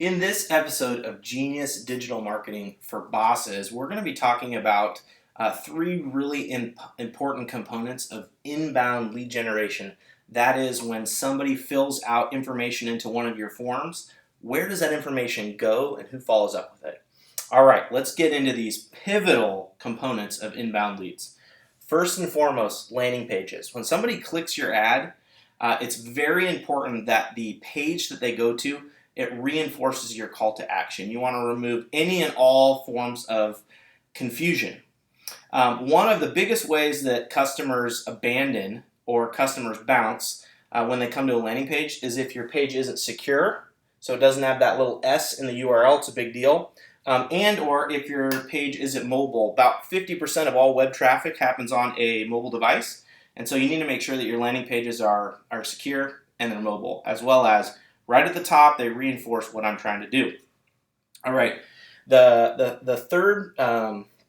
In this episode of Genius Digital Marketing for Bosses, we're going to be talking about three really important components of inbound lead generation. That is, when somebody fills out information into one of your forms, where does that information go and who follows up with it? All right, let's get into these pivotal components of inbound leads. First and foremost, landing pages. When somebody clicks your ad, it's very important that the page that they go to, it reinforces your call to action. You want to remove any and all forms of confusion. One of the biggest ways that customers abandon or customers bounce when they come to a landing page is if your page isn't secure, so it doesn't have that little S in the URL, it's a big deal, and or if your page isn't mobile. About 50% of all web traffic happens on a mobile device, and so you need to make sure that your landing pages are secure and they're mobile, as well as right at the top, they reinforce what I'm trying to do. All right, the third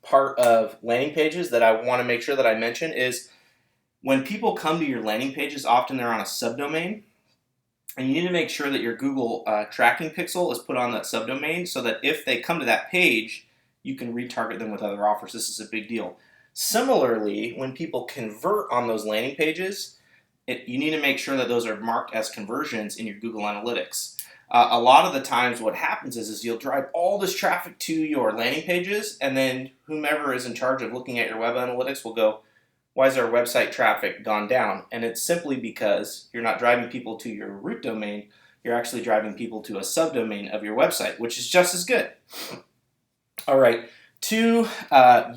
part of landing pages that I want to make sure that I mention is when people come to your landing pages, often they're on a subdomain, and you need to make sure that your Google tracking pixel is put on that subdomain so that if they come to that page, you can retarget them with other offers. This is a big deal. Similarly, when people convert on those landing pages, you need to make sure that those are marked as conversions in your Google Analytics. A lot of the times what happens is you'll drive all this traffic to your landing pages, and then whomever is in charge of looking at your web analytics will go, why is our website traffic gone down? And it's simply because you're not driving people to your root domain, you're actually driving people to a subdomain of your website, which is just as good. All right, two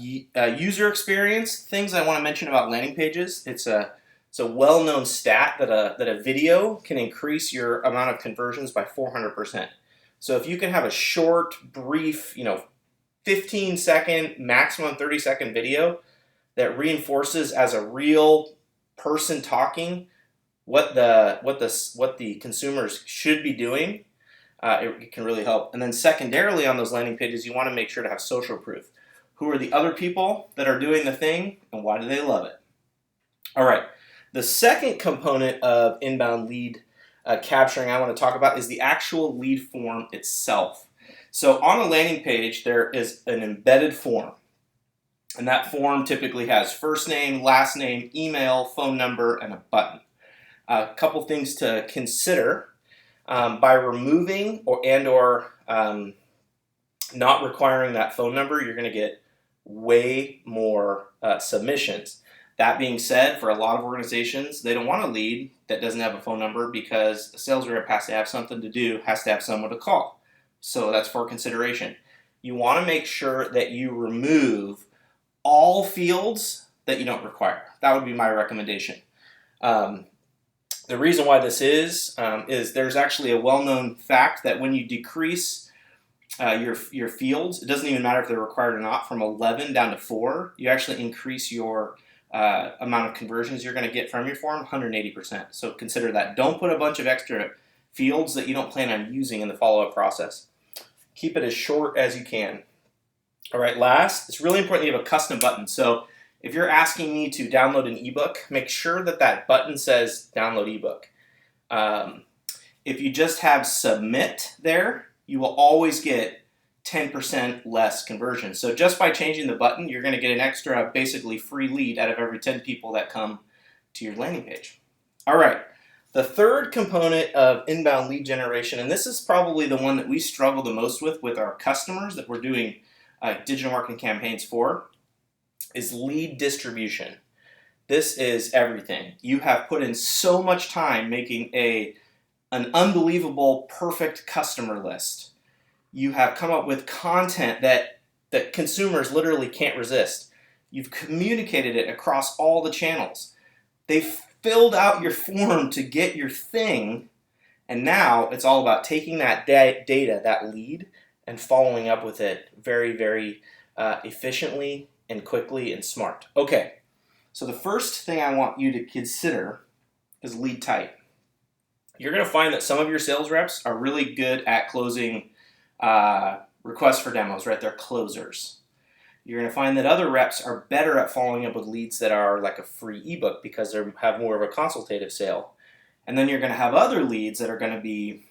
user experience things I want to mention about landing pages. It's a well-known stat that a video can increase your amount of conversions by 400%. So if you can have a short, brief, 15-second, maximum 30-second video that reinforces as a real person talking what the consumers should be doing, it can really help. And then secondarily on those landing pages, you want to make sure to have social proof. Who are the other people that are doing the thing, and why do they love it? All right. The second component of inbound lead capturing I want to talk about is the actual lead form itself. So on a landing page, there is an embedded form. And that form typically has first name, last name, email, phone number, and a button. A couple things to consider. By removing or not requiring that phone number, you're going to get way more submissions. That being said, for a lot of organizations, they don't want a lead that doesn't have a phone number because the sales rep has to have something to do, has to have someone to call. So that's for consideration. You want to make sure that you remove all fields that you don't require. That would be my recommendation. The reason why this is there's actually a well-known fact that when you decrease your fields, it doesn't even matter if they're required or not, from 11 down to 4, you actually increase your amount of conversions you're going to get from your form 180%. So consider that. Don't put a bunch of extra fields that you don't plan on using in the follow-up process. Keep it as short as you can. All right, last, it's really important that you have a custom button. So if you're asking me to download an ebook, make sure that that button says download ebook. If you just have submit there, you will always get 10% less conversion. So just by changing the button, you're going to get an extra, basically free lead out of every 10 people that come to your landing page. All right, the third component of inbound lead generation, and this is probably the one that we struggle the most with our customers that we're doing digital marketing campaigns for, is lead distribution. This is everything. You have put in so much time making an unbelievable, perfect customer list. You have come up with content that consumers literally can't resist. You've communicated it across all the channels. They've filled out your form to get your thing, and now it's all about taking that data, that lead, and following up with it very, very efficiently and quickly and smart. Okay, so the first thing I want you to consider is lead type. You're going to find that some of your sales reps are really good at closing requests for demos, right? They're closers. You're going to find that other reps are better at following up with leads that are like a free ebook because they have more of a consultative sale. And then you're going to have other leads that are going to be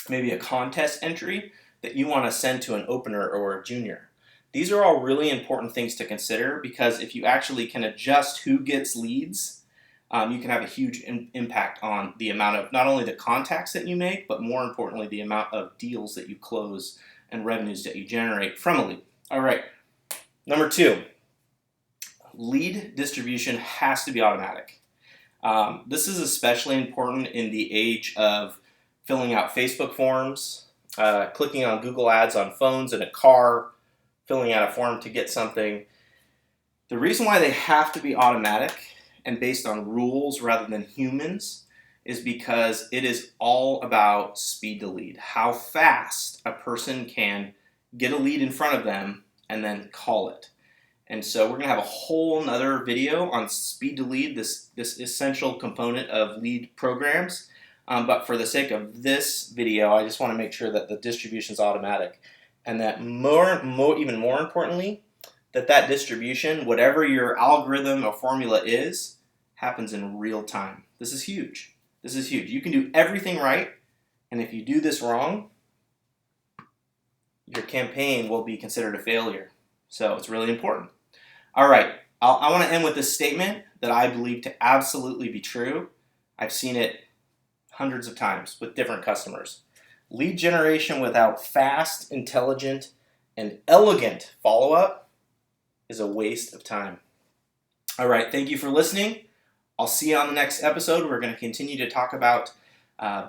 maybe a contest entry that you want to send to an opener or a junior. These are all really important things to consider, because if you actually can adjust who gets leads, you can have a huge impact on the amount of not only the contacts that you make, but more importantly, the amount of deals that you close and revenues that you generate from a lead. All right, number 2, lead distribution has to be automatic. This is especially important in the age of filling out Facebook forms, clicking on Google Ads on phones in a car, filling out a form to get something. The reason why they have to be automatic and based on rules rather than humans is because it is all about speed to lead. How fast a person can get a lead in front of them and then call it. And so we're going to have a whole nother video on speed to lead, this essential component of lead programs. But for the sake of this video, I just want to make sure that the distribution is automatic, and that even more importantly, that distribution, whatever your algorithm or formula is, happens in real time. This is huge. This is huge. You can do everything right, and if you do this wrong, your campaign will be considered a failure. So it's really important. All right, I want to end with this statement that I believe to absolutely be true. I've seen it hundreds of times with different customers. Lead generation without fast, intelligent, and elegant follow-up is a waste of time. All right, thank you for listening. I'll see you on the next episode. We're going to continue to talk about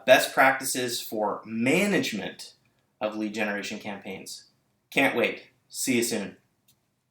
best practices for management of lead generation campaigns. Can't wait. See you soon.